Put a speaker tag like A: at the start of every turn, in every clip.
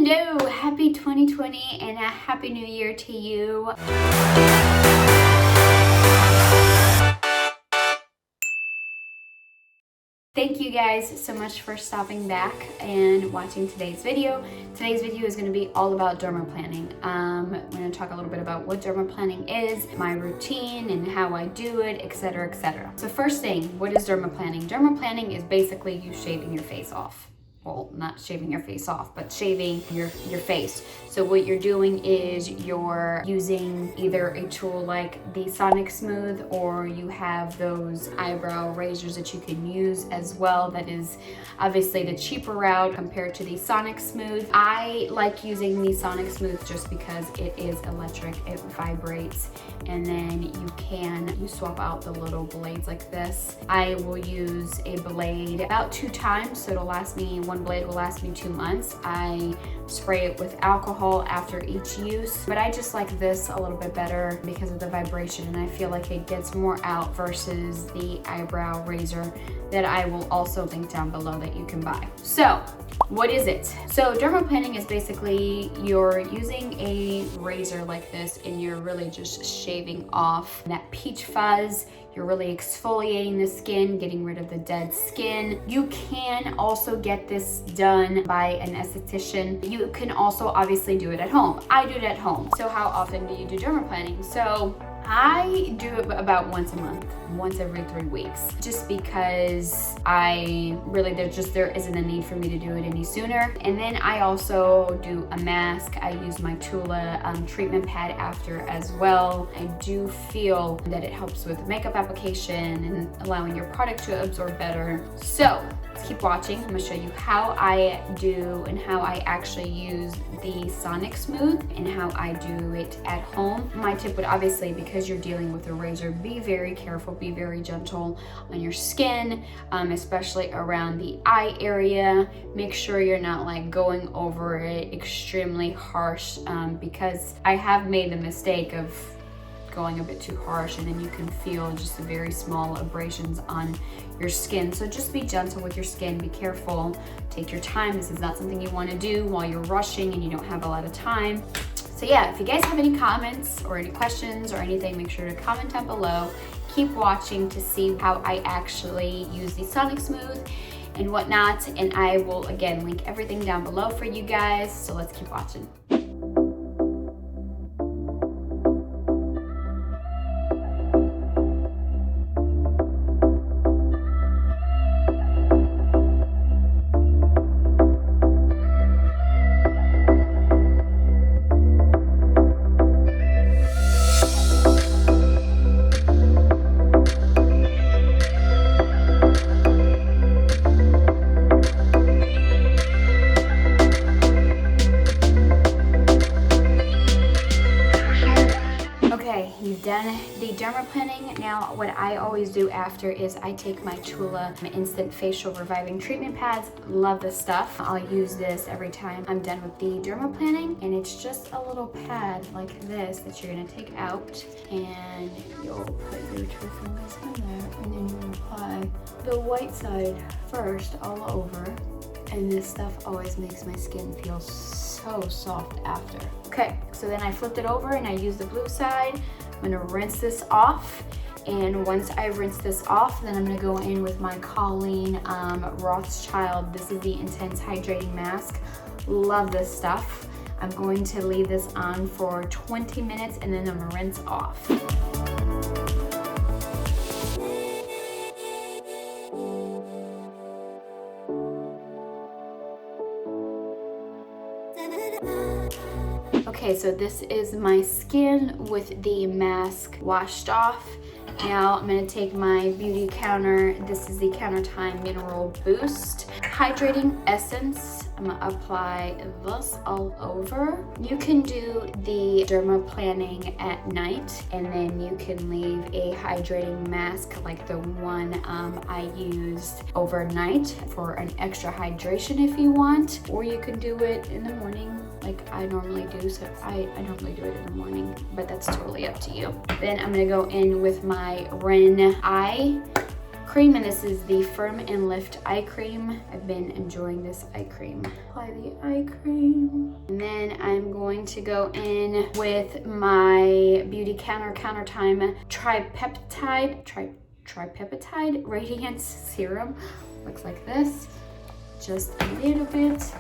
A: Hello, happy 2020 and a happy new year to you. Thank you guys so much for stopping back and watching today's video. Today's video is going to be all about dermaplaning. I'm going to talk a little bit about what dermaplaning is, my routine and how I do it, etc, etc. So first thing, what is dermaplaning? Dermaplaning is basically you shaving your face off. Well, not shaving your face off, but shaving your face. So what you're doing is you're using either a tool like the Sonic Smooth, or you have those eyebrow razors that you can use as well. That is obviously the cheaper route compared to the Sonic Smooth. I like using the Sonic Smooth just because it is electric, it vibrates, and then you swap out the little blades like this. I will use a blade about 2 times, so it'll last me, one blade will last me 2 months. I spray it with alcohol after each use, but I just like this a little bit better because of the vibration, and I feel like it gets more out versus the eyebrow razor that I will also link down below that you can buy. So what is it? So dermaplaning is basically you're using a razor like this and you're really just shaving off that peach fuzz. You're really exfoliating the skin, getting rid of the dead skin. You can also get this done by an esthetician. You can also obviously do it at home. I do it at home. So how often do you do dermaplaning? So I do it about once a month, once every 3 weeks, just because there isn't a need for me to do it any sooner. And then I also do a mask. I use my Tula treatment pad after as well. I do feel that it helps with makeup application and allowing your product to absorb better. So let's keep watching. I'm gonna show you how I do and how I actually use the Sonic Smooth and how I do it at home. My tip would obviously, because you're dealing with a razor, be very careful, be very gentle on your skin, especially around the eye area. Make sure you're not like going over it extremely harsh, because I have made the mistake of going a bit too harsh, and then you can feel just very small abrasions on your skin. So just be gentle with your skin, be careful, take your time. This is not something you want to do while you're rushing and you don't have a lot of time. So yeah, if you guys have any comments or any questions or anything, make sure to comment down below. Keep watching to see how I actually use the Sonic Smooth and whatnot, and I will again link everything down below for you guys. So let's keep watching. You've done the dermaplaning. Now what I always do after is I take my Tula Instant Facial Reviving Treatment Pads. Love this stuff. I'll use this every time I'm done with the dermaplaning, and it's just a little pad like this that you're going to take out, and you'll put your 2 fingers in there, and then you apply the white side first all over, and this stuff always makes my skin feel so soft after. Okay, so then I flipped it over and I use the blue side. I'm gonna rinse this off, and once I rinse this off, then I'm gonna go in with my Colleen Rothschild. This is the Intense Hydrating Mask. Love this stuff. I'm going to leave this on for 20 minutes and then I'm gonna rinse off. Okay, so this is my skin with the mask washed off. Now I'm going to take my beauty counter. This is the Counter Time Mineral Boost Hydrating Essence. I'm going to apply this all over. You can do the dermaplaning at night, and then you can leave a hydrating mask like the one I used overnight for an extra hydration if you want, or you can do it in the morning like I normally do. So I normally do it in the morning, but that's totally up to you. Then I'm gonna go in with my Ren Eye cream, and this is the Firm and Lift Eye Cream. I've been enjoying this eye cream. Apply the eye cream. And then I'm going to go in with my Beauty Counter Time Tripeptide Radiance Serum. Looks like this. Just a little bit.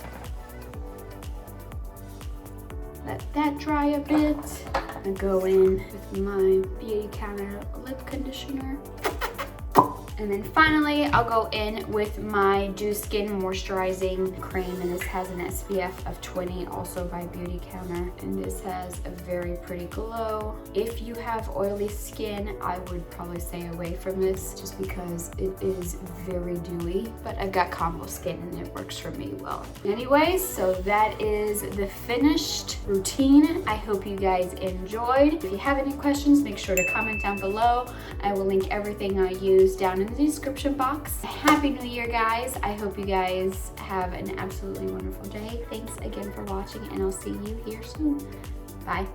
A: Let that dry a bit. I go in with my Beauty Counter Lip Conditioner. And then finally, I'll go in with my Dew Skin Moisturizing Cream, and this has an SPF of 20, also by Beauty Counter. And this has a very pretty glow. If you have oily skin, I would probably stay away from this just because it is very dewy. But I've got combo skin and it works for me well. Anyways, so that is the finished routine. I hope you guys enjoyed. If you have any questions, make sure to comment down below. I will link everything I use down in the description box. Happy New Year, guys. I hope you guys have an absolutely wonderful day. Thanks again for watching, and I'll see you here soon. Bye.